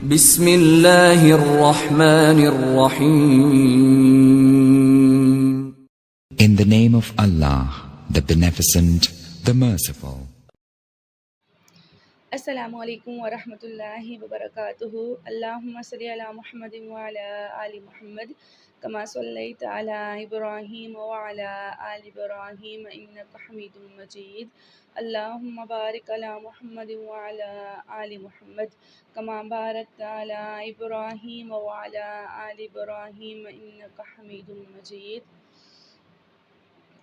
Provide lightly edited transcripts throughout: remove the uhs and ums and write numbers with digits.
بسم اللہ الرحمن الرحیم. In the name of Allah, the Beneficent, the Merciful. السلام علیکم ورحمۃ اللہ وبرکاتہ. اللہم صلی علی محمد وعلی آل محمد کما صلیت علی ابراہیم وعلی آل ابراہیم انک حمید مجید. اللہم بارک علی محمد وعلی آل محمد کما بارکت علی ابراہیم وعلی آل ابراہیم انک حمید مجید.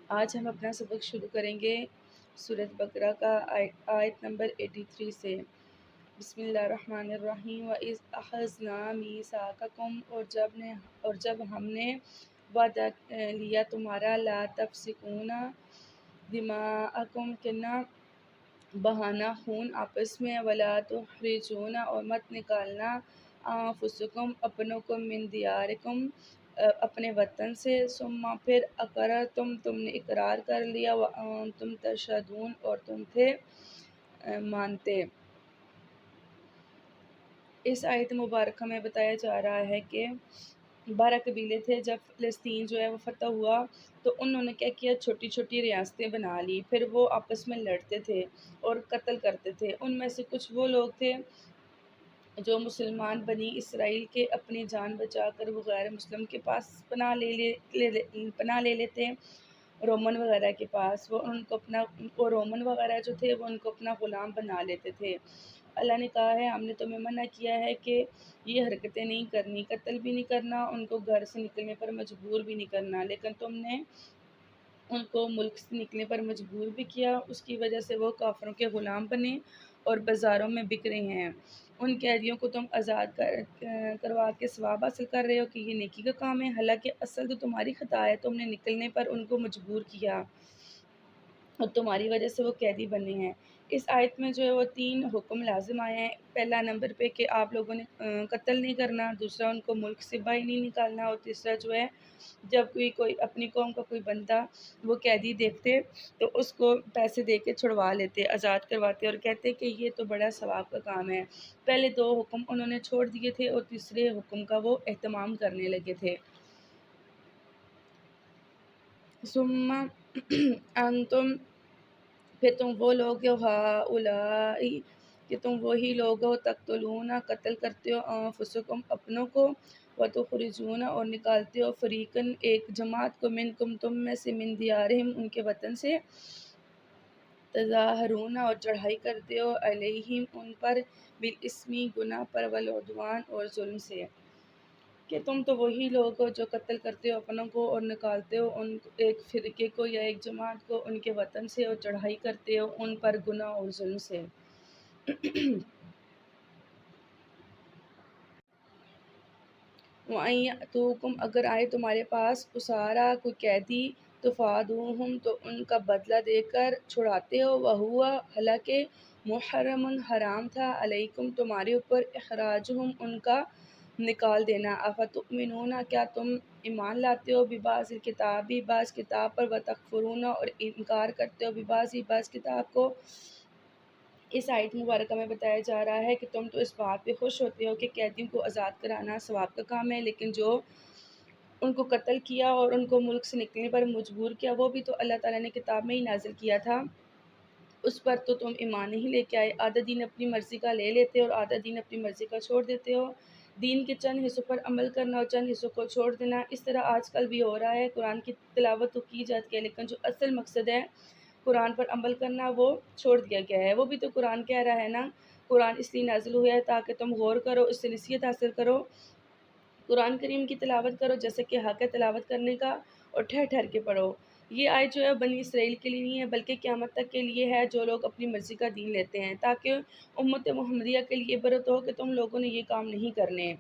آج ہم اپنا سبق شروع کریں گے سورۃ بقرہ کا آیت نمبر 83 سے. بسم اللہ الرحمن الرحیم. وَإِذْ أَخَذْنَا مِيثَاقَكُمْ اور جب ہم نے وعدہ لیا تمہارا لَا تَفْسِقُونَ دِمَاءَكُمْ کہ نہ بہانا خون آپس میں، وَلَا تُخْرِجُونَ اور مت نکالنا أَنفُسَكُمْ اپنوں کو مِن دِيَارِكُمْ اپنے وطن سے، ثم پھر اقررتم تم نے اقرار کر لیا، وَأَنتُمْ تَشْهَدُونَ اور تم تھے مانتے. اس آیت مبارکہ میں بتایا جا رہا ہے کہ 12 قبیلے تھے. جب فلسطین جو ہے وہ فتح ہوا تو انہوں نے کیا کیا، چھوٹی چھوٹی ریاستیں بنا لی. پھر وہ آپس میں لڑتے تھے اور قتل کرتے تھے. ان میں سے کچھ وہ لوگ تھے جو مسلمان بنی اسرائیل کے اپنی جان بچا کر وہ غیر مسلم کے پاس پناہ لے لیتے، رومن وغیرہ کے پاس. وہ رومن وغیرہ جو تھے وہ ان کو اپنا غلام بنا لیتے تھے. اللہ نے کہا ہے ہم نے تمہیں منع کیا ہے کہ یہ حرکتیں نہیں کرنی، قتل بھی نہیں کرنا، ان کو گھر سے نکلنے پر مجبور بھی نہیں کرنا، لیکن تم نے ان کو ملک سے نکلنے پر مجبور بھی کیا. اس کی وجہ سے وہ کافروں کے غلام بنے اور بازاروں میں بک رہے ہیں. ان قیدیوں کو تم آزاد کروا کے ثواب حاصل کر رہے ہو کہ یہ نیکی کا کام ہے، حالانکہ اصل تو تمہاری خطا ہے. تم نے نکلنے پر ان کو مجبور کیا اور تمہاری وجہ سے وہ قیدی بنے ہیں. اس آیت میں جو ہے وہ 3 حکم لازم آئے ہیں. پہلا نمبر پہ کہ آپ لوگوں نے قتل نہیں کرنا، دوسرا ان کو ملک سے باہر نہیں نکالنا، اور تیسرا جو ہے جب کوئی اپنی قوم کا کوئی بندہ وہ قیدی دیکھتے تو اس کو پیسے دے کے چھڑوا لیتے، آزاد کرواتے اور کہتے کہ یہ تو بڑا ثواب کا کام ہے. پہلے 2 حکم انہوں نے چھوڑ دیے تھے اور تیسرے حکم کا وہ اہتمام کرنے لگے تھے. ثم انتم پھر تم وہ لوگ ہو، ہؤلاء کہ تم وہی لوگ ہو، تقتلون قتل کرتے ہو، انفسکم اپنوں کو، وتخرجون اور نکالتے ہو، فریقاً ایک جماعت کو، منکم تم میں سے، من دیارہم ان کے وطن سے، تظاہرون اور چڑھائی کرتے ہو، علیہم ان پر، بالاسم گناہ پر، والعدوان اور ظلم سے. کہ تم تو وہی لوگ ہو جو قتل کرتے ہو اپنوں کو اور نکالتے ہو ان ایک فرقے کو یا ایک جماعت کو ان کے وطن سے، اور چڑھائی کرتے ہو ان پر گناہ اور ظلم سے. وَأَن يَأْتُوكُمْ اگر آئے تمہارے پاس اسارا کوئی قیدی، تفادوہم تو ان کا بدلہ دے کر چھڑاتے ہو، وَهُوَ حالانکہ محرم حرام تھا، علیکم تمہارے اوپر، اخراجہم ان کا نکال دینا. افتؤمنون کیا تم ایمان لاتے ہو، ببعض الکتاب بعض کتاب پر، وتکفرون اور انکار کرتے ہو بعض کتاب کو. اس آیت مبارکہ میں بتایا جا رہا ہے کہ تم تو اس بات پہ خوش ہوتے ہو کہ قیدیوں کو آزاد کرانا ثواب کا کام ہے، لیکن جو ان کو قتل کیا اور ان کو ملک سے نکلنے پر مجبور کیا، وہ بھی تو اللہ تعالیٰ نے کتاب میں ہی نازل کیا تھا، اس پر تو تم ایمان نہیں لے کے آئے. آدھا دین اپنی مرضی کا لے لیتے ہو اور آدھا دین اپنی مرضی کا چھوڑ دیتے ہو. دین کے چند حصوں پر عمل کرنا اور چند حصوں کو چھوڑ دینا، اس طرح آج کل بھی ہو رہا ہے. قرآن کی تلاوت تو کی جاتی ہے لیکن جو اصل مقصد ہے قرآن پر عمل کرنا وہ چھوڑ دیا گیا ہے. وہ بھی تو قرآن کہہ رہا ہے نا، قرآن اس لیے نازل ہوا ہے تاکہ تم غور کرو، اس سے نصیحت حاصل کرو، قرآن کریم کی تلاوت کرو جیسے کہ حق ہے تلاوت کرنے کا، اور ٹھہر ٹھہر کے پڑھو. یہ آیت جو ہے بنی اسرائیل کے لیے نہیں ہے بلکہ قیامت تک کے لیے ہے، جو لوگ اپنی مرضی کا دین لیتے ہیں، تاکہ امت محمدیہ کے لیے عبرت ہو کہ تم لوگوں نے یہ کام نہیں کرنے.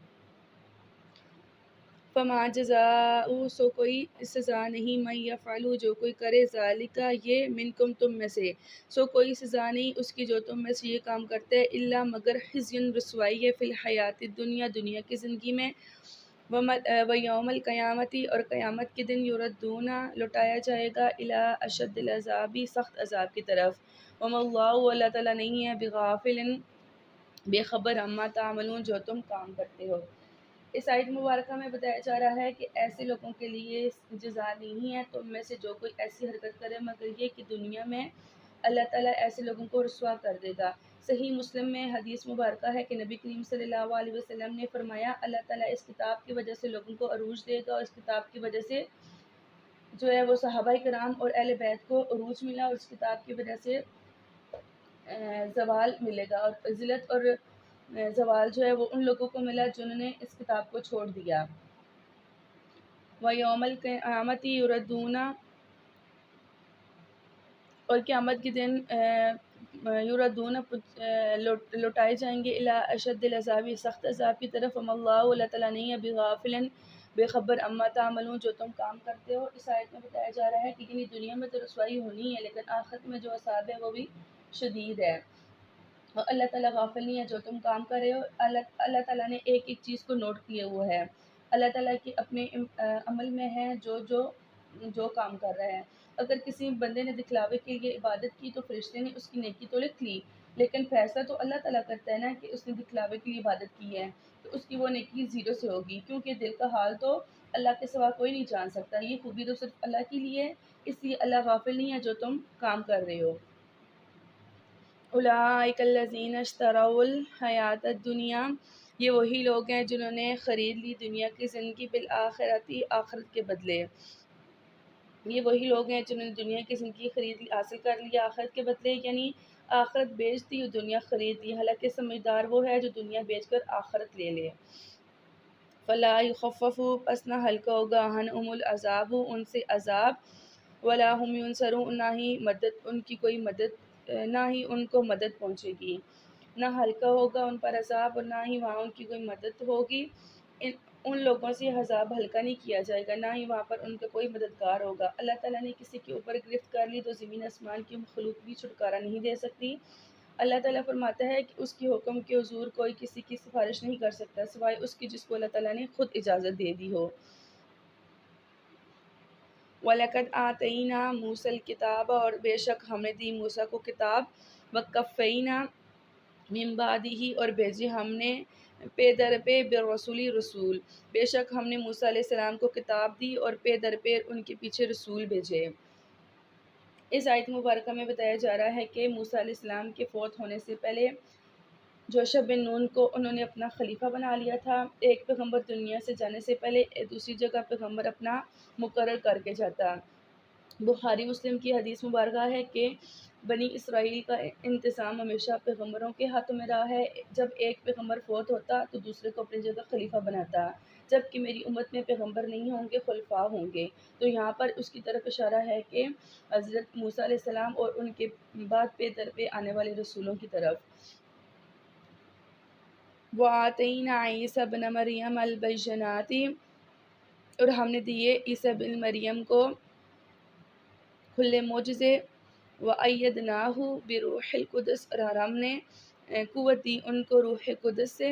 فما جزاء سو کوئی سزا نہیں، من یفعل جو کوئی کرے، ذالک یہ، منکم تم میں سے، سو کوئی سزا نہیں اس کی جو تم میں سے یہ کام کرتے ہیں، الا مگر خزی رسوائی ہے، فی الحیات الدنیا دنیا کی زندگی میں، ویوم القیامتی اور قیامت کے دن، یردون لوٹایا جائے گا، الی اشد العذاب سخت عذاب کی طرف. وما اللہ اللہ تعالیٰ نہیں ہے بغافل بے خبر عما تعملون، جو تم کام کرتے ہو۔ اس آیت مبارکہ میں بتایا جا رہا ہے کہ ایسے لوگوں کے لیے جزا نہیں ہے، تم میں سے جو کوئی ایسی حرکت کرے مگر یہ کہ دنیا میں اللہ تعالیٰ ایسے لوگوں کو رسوا کر دے گا۔ صحیح مسلم میں حدیث مبارکہ ہے کہ نبی کریم صلی اللہ علیہ وسلم نے فرمایا، اللہ تعالیٰ اس کتاب کی وجہ سے لوگوں کو عروج دے گا، اور اس کتاب کی وجہ سے جو ہے وہ صحابہ کرام اور اہل بیت کو عروج ملا، اور اس کتاب کی وجہ سے زوال ملے گا، اور ذلت اور زوال جو ہے وہ ان لوگوں کو ملا جنہوں نے اس کتاب کو چھوڑ دیا۔ وَيَوْمَ الْقِيَامَةِ يُرَدُّونَ، اور قیامت کے دن یردون لوٹائے جائیں گے الی اشد العذاب، سخت عذاب کی طرف۔ وما اللہ تعالیٰ نہیں ہے بغافل بے خبر عما تعملون، جو تم کام کرتے ہو۔ اس آیت میں بتایا جا رہا ہے کہ یعنی دنیا میں تو رسوائی ہونی ہے، لیکن آخرت میں جو عذاب ہے وہ بھی شدید ہے، اور اللہ تعالیٰ غافل نہیں ہے جو تم کام کر رہے ہو۔ اللہ تعالیٰ نے ایک ایک چیز کو نوٹ کیے ہوا ہے، اللہ تعالیٰ کے اپنے عمل میں ہے جو کام کر رہا ہے۔ اگر کسی بندے نے دکھلاوے کے لیے عبادت کی تو فرشتے نے اس کی نیکی تو لکھ لی، لیکن فیصلہ تو اللہ تعالیٰ کرتا ہے نا کہ اس نے دکھلاوے کے لیے عبادت کی ہے تو اس کی وہ نیکی زیرو سے ہوگی، کیونکہ دل کا حال تو اللہ کے سوا کوئی نہیں جان سکتا، یہ خوبی تو صرف اللہ کے لیے ہے، اس لیے اللہ غافل نہیں ہے جو تم کام کر رہے ہو۔ اولئک الذین اشتروا الحیات الدنیا، یہ وہی لوگ ہیں جنہوں نے خرید لی دنیا کی زندگی بالآخرتی، آخرت کے بدلے۔ یہ وہی لوگ ہیں جنہوں نے دنیا کی زندگی خرید لی، حاصل کر لیا آخرت کے بدلے، یعنی آخرت بیچ دی اور دنیا خرید لی۔ حالانکہ سمجھدار وہ ہے جو دنیا بیچ کر آخرت لے لے۔ فلا یخفف، پس نہ ہلکا ہوگا، عنہم العذاب، ان سے عذاب، ولا هم ینصرون، نہ ہی مدد ان کی کوئی مدد، نہ ہی ان کو مدد پہنچے گی، نہ ہلکا ہوگا ان پر عذاب اور نہ ہی وہاں ان کی کوئی مدد ہوگی۔ ان لوگوں سے عذاب ہلکا نہیں کیا جائے گا، نہ ہی وہاں پر ان کا کوئی مددگار ہوگا۔ اللہ تعالیٰ نے کسی کے اوپر گرفت کر لی تو زمین آسمان کی مخلوق بھی چھٹکارا نہیں دے سکتی۔ اللہ تعالیٰ فرماتا ہے کہ اس کے حکم کے حضور کوئی کسی کی سفارش نہیں کر سکتا سوائے اس کی جس کو اللہ تعالیٰ نے خود اجازت دے دی ہو۔ وَلَقَدْ آتَيْنَا مُوسَى الْكِتَابَ، اور بے شک ہم نے دی موسیٰ کو کتاب، وَقَفَّيْنَا مِن بَعْدِهِ، اور بھیجے ہم نے پے در پہ بالرسول، رسول، بے شک ہم نے موسیٰ علیہ السلام کو کتاب دی اور پے در پہ ان کے پیچھے رسول بھیجے۔ اس آیت مبارکہ میں بتایا جا رہا ہے کہ موسیٰ علیہ السلام کے فوت ہونے سے پہلے جوشع بن نون کو انہوں نے اپنا خلیفہ بنا لیا تھا۔ ایک پیغمبر دنیا سے جانے سے پہلے دوسری جگہ پیغمبر اپنا مقرر کر کے جاتا۔ بخاری مسلم کی حدیث مبارکہ ہے کہ بنی اسرائیل کا انتظام ہمیشہ پیغمبروں کے ہاتھوں میں رہا ہے، جب ایک پیغمبر فوت ہوتا تو دوسرے کو اپنی جگہ خلیفہ بناتا، جبکہ میری امت میں پیغمبر نہیں ہوں گے، خلفاء ہوں گے۔ تو یہاں پر اس کی طرف اشارہ ہے کہ حضرت موسیٰ علیہ السلام اور ان کے بعد پے در پہ آنے والے رسولوں کی طرف۔ وَآتَيْنَا عِیسیٰ ابْنَ مَرْیَمَ الْبَیِّنَاتِ، اور ہم نے دیے عیسیٰ بن مریم کو کھلے معجزے، وَأَیَّدْنَاهُ بِرُوحِ الْقُدُسِ، اور ہم نے قوت دی ان کو روح قدس سے۔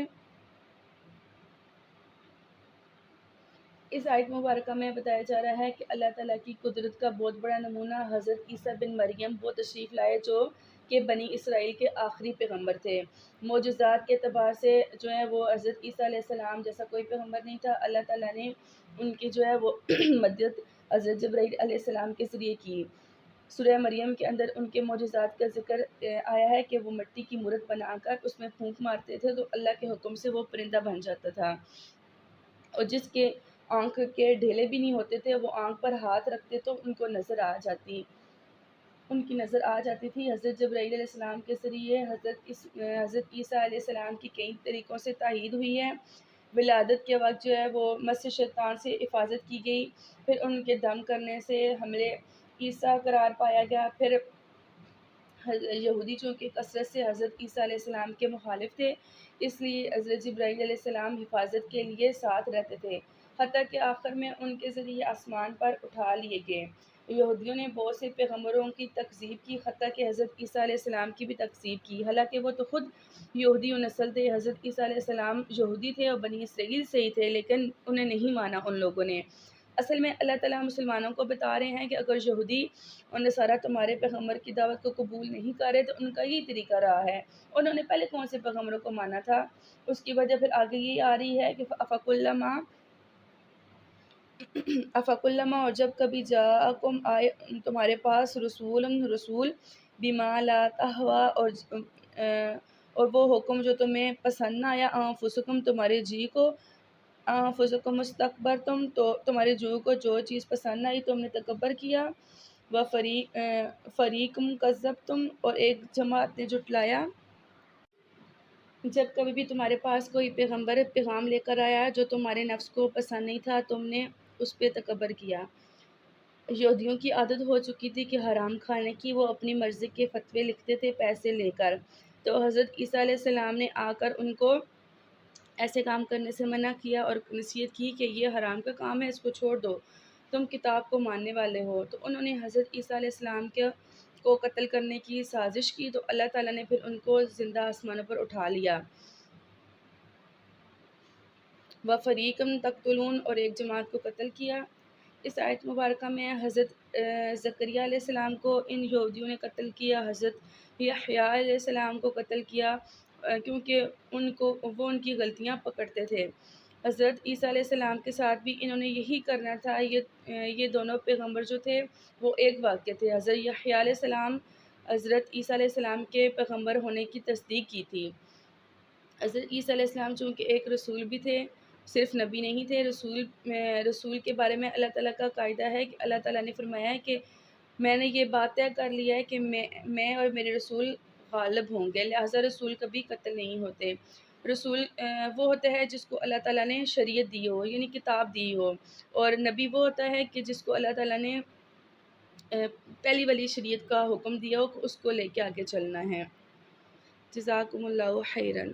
اس آیت مبارکہ میں بتایا جا رہا ہے کہ اللہ تعالیٰ کی قدرت کا بہت بڑا نمونہ حضرت عیسیٰ بن مریم وہ تشریف لائے جو کہ بنی اسرائیل کے آخری پیغمبر تھے۔ معجزات کے اعتبار سے جو ہے وہ حضرت عیسیٰ علیہ السلام جیسا کوئی پیغمبر نہیں تھا، اللہ تعالیٰ نے ان کی جو ہے وہ مدد حضرت جبرائیل علیہ السلام کے ذریعے کی۔ سورہ مریم کے اندر ان کے معجزات کا ذکر آیا ہے کہ وہ مٹی کی مورت بنا کر اس میں پھونک مارتے تھے تو اللہ کے حکم سے وہ پرندہ بن جاتا تھا، اور جس کے آنکھ کے ڈھیلے بھی نہیں ہوتے تھے وہ آنکھ پر ہاتھ رکھتے تو ان کو نظر آ جاتی، ان کی نظر آ جاتی تھی۔ حضرت جبرائیل علیہ السلام کے ذریعے حضرت عیسیٰ علیہ السلام کی کئی طریقوں سے تائید ہوئی ہے۔ ولادت کے وقت جو ہے وہ مس شیطان سے حفاظت کی گئی، پھر ان کے دم کرنے سے حملے عیسیٰ قرار پایا گیا، پھر یہودی چونکہ کثرت سے حضرت عیسیٰ علیہ السلام کے مخالف تھے اس لیے حضرت جبرائیل علیہ السلام حفاظت کے لیے ساتھ رہتے تھے، حتیٰ کہ آخر میں ان کے ذریعے آسمان پر اٹھا لیے گئے۔ یہودیوں نے بہت سے پیغمبروں کی تکذیب کی، حتیٰ کہ حضرت عیسیٰ علیہ السلام کی بھی تکذیب کی، حالانکہ وہ تو خود یہودی و نسل تھے۔ حضرت عیسیٰ علیہ السلام یہودی تھے اور بنی اسرائیل سے ہی تھے، لیکن انہیں نہیں مانا ان لوگوں نے۔ اصل میں اللہ تعالیٰ مسلمانوں کو بتا رہے ہیں کہ اگر یہودی اور نصارہ تمہارے پیغمبر کی دعوت کو قبول نہیں کر رہے تو ان کا یہی طریقہ رہا ہے. انہوں نے پہلے کون سے پیغمبروں کو مانا تھا؟ اس کی وجہ پھر آگے یہ آ رہی ہے کہ افق الما، اور جب کبھی جاءکم آئے تمہارے پاس رسول بما لا تہوا، اور وہ حکم جو تمہیں پسند نہ آیا، انفسکم تمہارے جی کو، انفسکم مستکبرتم تو تمہارے جو کو جو چیز پسند نہ آئی تم نے تکبر کیا، فریقم کذبتم اور ایک جماعت نے جھٹلایا. جب کبھی بھی تمہارے پاس کوئی پیغام لے کر آیا جو تمہارے نفس کو پسند نہیں تھا تم نے اس پہ تکبر کیا. یہودیوں کی عادت ہو چکی تھی کہ حرام کھانے کی وہ اپنی مرضی کے فتوے لکھتے تھے پیسے لے کر. تو حضرت عیسیٰ علیہ السلام نے آ کر ان کو ایسے کام کرنے سے منع کیا اور نصیحت کی کہ یہ حرام کا کام ہے، اس کو چھوڑ دو، تم کتاب کو ماننے والے ہو. تو انہوں نے حضرت عیسیٰ علیہ السلام کو قتل کرنے کی سازش کی، تو اللہ تعالیٰ نے پھر ان کو زندہ آسمانوں پر اٹھا لیا. وَفَرِيقًا تَقْتُلُونَ اور ایک جماعت کو قتل کیا. اس آیت مبارکہ میں حضرت زکریا علیہ السلام کو ان یہودیوں نے قتل کیا، حضرت یحییٰ علیہ السلام کو قتل کیا کیونکہ وہ ان کی غلطیاں پکڑتے تھے. حضرت عیسیٰ علیہ السلام کے ساتھ بھی انہوں نے یہی کرنا تھا. یہ دونوں پیغمبر جو تھے وہ ایک واقع تھے. حضرت یحییٰ علیہ السلام حضرت عیسیٰ علیہ السلام کے پیغمبر ہونے کی تصدیق کی تھی. حضرت عیسیٰ علیہ السلام چونکہ ایک رسول بھی تھے، صرف نبی نہیں تھے. رسول کے بارے میں اللہ تعالیٰ کا قاعدہ ہے کہ اللہ تعالیٰ نے فرمایا ہے کہ میں نے یہ بات طے کر لیا ہے کہ میں اور میرے رسول غالب ہوں گے، لہٰذا رسول کبھی قتل نہیں ہوتے. رسول وہ ہوتا ہے جس کو اللہ تعالیٰ نے شریعت دی ہو، یعنی کتاب دی ہو، اور نبی وہ ہوتا ہے کہ جس کو اللہ تعالیٰ نے پہلی والی شریعت کا حکم دیا ہو کہ اس کو لے کے آگے چلنا ہے. جزاکم اللہ خیراً.